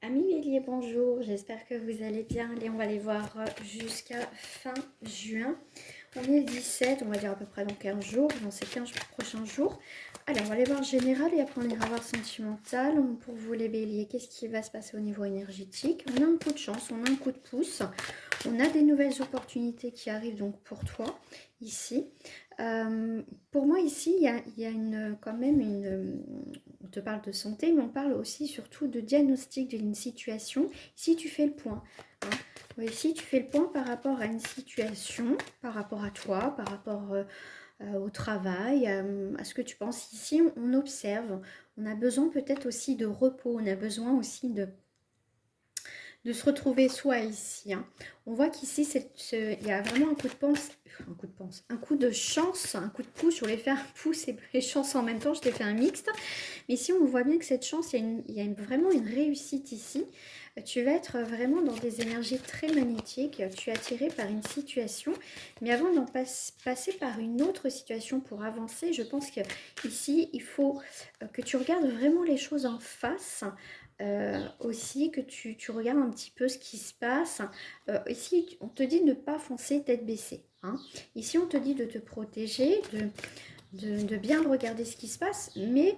Amis Bélier, bonjour, j'espère que vous allez bien. Allez, on va les voir jusqu'à fin juin. On est le 17, on va dire à peu près dans 15 jours, dans ces 15 prochains jours. Allez, on va aller voir général et après on ira voir sentimental. Pour vous les Béliers, qu'est-ce qui va se passer au niveau énergétique? On a un coup de chance, on a un coup de pouce. On a des nouvelles opportunités qui arrivent donc pour toi, ici. Pour moi, ici, il y a quand même on te parle de santé, mais on parle aussi surtout de diagnostic d'une situation. Ici, tu fais le point. Hein. Oui, ici, tu fais le point par rapport à une situation, par rapport à toi, par rapport au travail, à ce que tu penses. Ici, on observe. On a besoin peut-être aussi de repos. On a besoin aussi de se retrouver soi ici. Hein. On voit qu'ici, il y a vraiment un coup de chance, un coup de pouce. Je voulais faire un pouce et chance en même temps, je t'ai fait un mixte. Mais ici, on voit bien que cette chance, il y a vraiment une réussite ici. Tu vas être vraiment dans des énergies très magnétiques. Tu es attiré par une situation. Mais avant d'en passer par une autre situation pour avancer, je pense qu'ici, il faut que tu regardes vraiment les choses en face. Aussi que tu regardes un petit peu ce qui se passe. Ici, on te dit de ne pas foncer tête baissée. Hein. Ici, on te dit de te protéger, de bien regarder ce qui se passe. Mais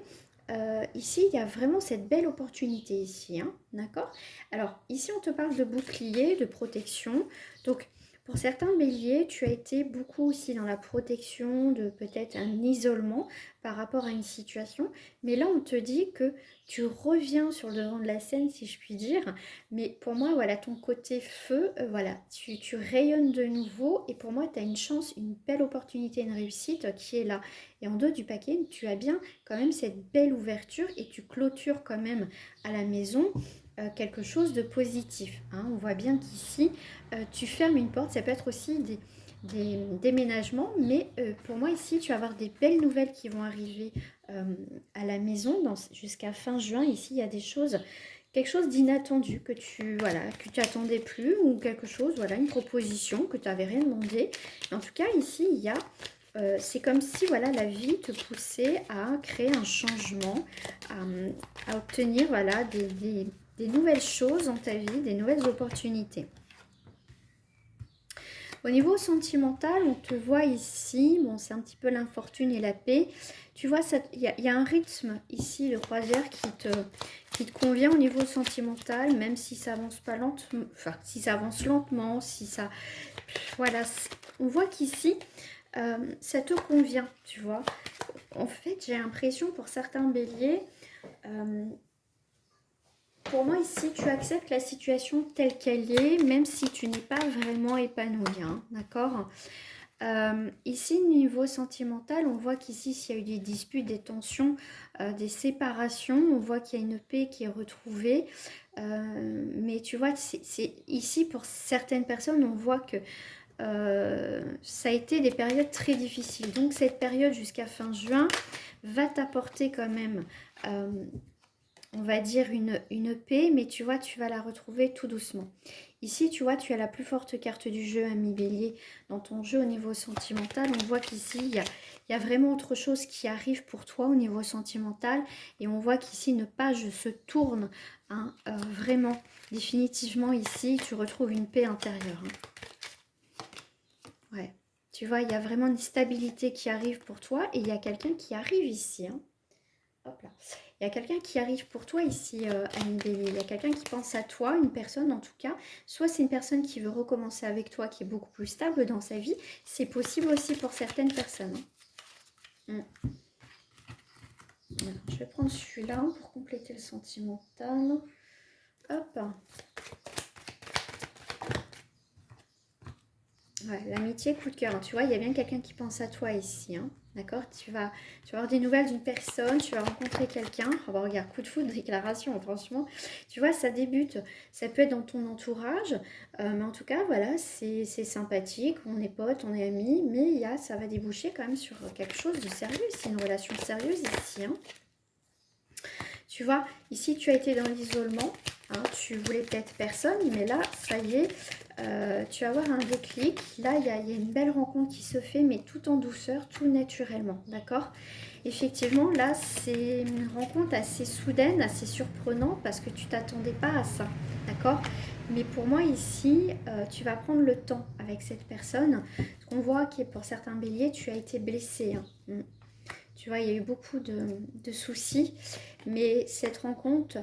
ici, il y a vraiment cette belle opportunité ici. Hein, d'accord? Alors, ici, on te parle de bouclier, de protection. Donc, pour certains béliers, tu as été beaucoup aussi dans la protection, de peut-être un isolement par rapport à une situation. Mais là, on te dit que tu reviens sur le devant de la scène, si je puis dire. Mais pour moi, voilà, ton côté feu, voilà, tu rayonnes de nouveau. Et pour moi, tu as une chance, une belle opportunité, une réussite qui est là. Et en dos du paquet, tu as bien quand même cette belle ouverture et tu clôtures quand même à la maison quelque chose de positif. Hein. On voit bien qu'ici, tu fermes une porte. Ça peut être aussi des déménagements, mais pour moi ici tu vas avoir des belles nouvelles qui vont arriver à la maison jusqu'à fin juin. Ici il y a des choses, quelque chose d'inattendu que tu attendais plus, ou quelque chose, voilà, une proposition que tu n'avais rien demandé. En tout cas ici il y a c'est comme si voilà, la vie te poussait à créer un changement, à obtenir voilà, des nouvelles choses dans ta vie, des nouvelles opportunités. Au niveau sentimental, on te voit ici, bon c'est un petit peu l'infortune et la paix. Tu vois, il y a un rythme ici de croisière qui te convient au niveau sentimental, même si ça avance pas lentement, enfin si ça avance lentement, si ça... Voilà, on voit qu'ici, ça te convient, tu vois. En fait, j'ai l'impression pour certains béliers... pour moi, ici, tu acceptes la situation telle qu'elle est, même si tu n'es pas vraiment épanoui, hein, d'accord? Ici, niveau sentimental, on voit qu'ici, s'il y a eu des disputes, des tensions, des séparations, on voit qu'il y a une paix qui est retrouvée. Mais tu vois, ici, pour certaines personnes, on voit que ça a été des périodes très difficiles. Donc, cette période jusqu'à fin juin va t'apporter quand même... on va dire une paix, mais tu vois, tu vas la retrouver tout doucement. Ici, tu vois, tu as la plus forte carte du jeu, ami Bélier. Dans ton jeu au niveau sentimental, on voit qu'ici, il y a vraiment autre chose qui arrive pour toi au niveau sentimental. Et on voit qu'ici, une page se tourne, hein, vraiment, définitivement ici, tu retrouves une paix intérieure. Hein. Ouais. Tu vois, il y a vraiment une stabilité qui arrive pour toi et il y a quelqu'un qui arrive ici. Hein. Hop là. Il y a quelqu'un qui arrive pour toi ici, Annie Bélier. Il y a quelqu'un qui pense à toi, une personne en tout cas. Soit c'est une personne qui veut recommencer avec toi, qui est beaucoup plus stable dans sa vie. C'est possible aussi pour certaines personnes. Voilà, je vais prendre celui-là pour compléter le sentimental. Hop. Ouais, l'amitié, coup de cœur. Tu vois, il y a bien quelqu'un qui pense à toi ici. Hein. D'accord, tu vas avoir des nouvelles d'une personne, tu vas rencontrer quelqu'un. Oh bah regarde, coup de foudre, déclaration, franchement. Tu vois, ça débute. Ça peut être dans ton entourage. Mais en tout cas, voilà, c'est sympathique. On est potes, on est amis. Mais ça va déboucher quand même sur quelque chose de sérieux. C'est une relation sérieuse ici. Hein. Tu vois, ici, tu as été dans l'isolement. Hein, tu voulais peut-être personne, mais là, ça y est, tu vas avoir un déclic. Là, il y a une belle rencontre qui se fait, mais tout en douceur, tout naturellement, d'accord? Effectivement, là, c'est une rencontre assez soudaine, assez surprenante parce que tu t'attendais pas à ça, d'accord? Mais pour moi, ici, tu vas prendre le temps avec cette personne. Ce qu'on voit que pour certains béliers, tu as été blessé, hein. Tu vois, il y a eu beaucoup de soucis, mais cette rencontre,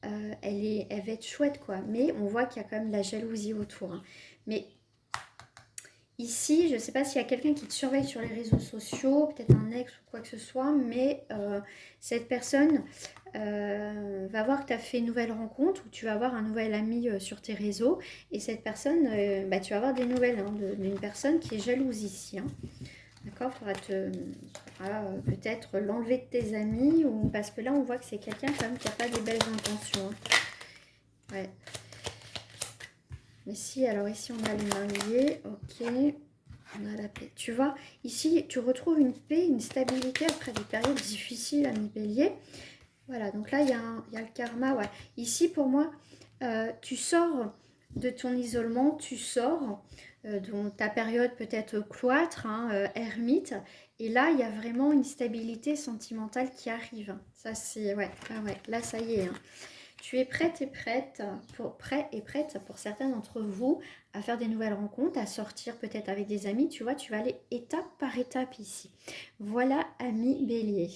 elle va être chouette, quoi. Mais on voit qu'il y a quand même de la jalousie autour, hein. Mais ici, je ne sais pas s'il y a quelqu'un qui te surveille sur les réseaux sociaux, peut-être un ex ou quoi que ce soit, mais cette personne va voir que tu as fait une nouvelle rencontre ou tu vas avoir un nouvel ami sur tes réseaux. Et cette personne, bah, tu vas avoir des nouvelles, hein, d'une personne qui est jalouse ici, hein. D'accord, faudra peut-être l'enlever de tes amis, ou parce que là on voit que c'est quelqu'un quand même qui n'a pas des belles intentions, hein. Ouais. Mais si, alors ici on a le marié, ok, on a la paix. Tu vois, ici tu retrouves une paix, une stabilité après des périodes difficiles à mi bélier. Voilà, donc là il y a le karma, ouais. Ici pour moi, tu sors de ton isolement, tu sors de ta période peut-être cloître, hein, ermite, et là il y a vraiment une stabilité sentimentale qui arrive. Ça c'est, ouais, ah ouais, là ça y est, hein. Tu es prête et prête, prêt et prête pour certains d'entre vous à faire des nouvelles rencontres, à sortir peut-être avec des amis. Tu vois, tu vas aller étape par étape ici. Voilà, ami Bélier.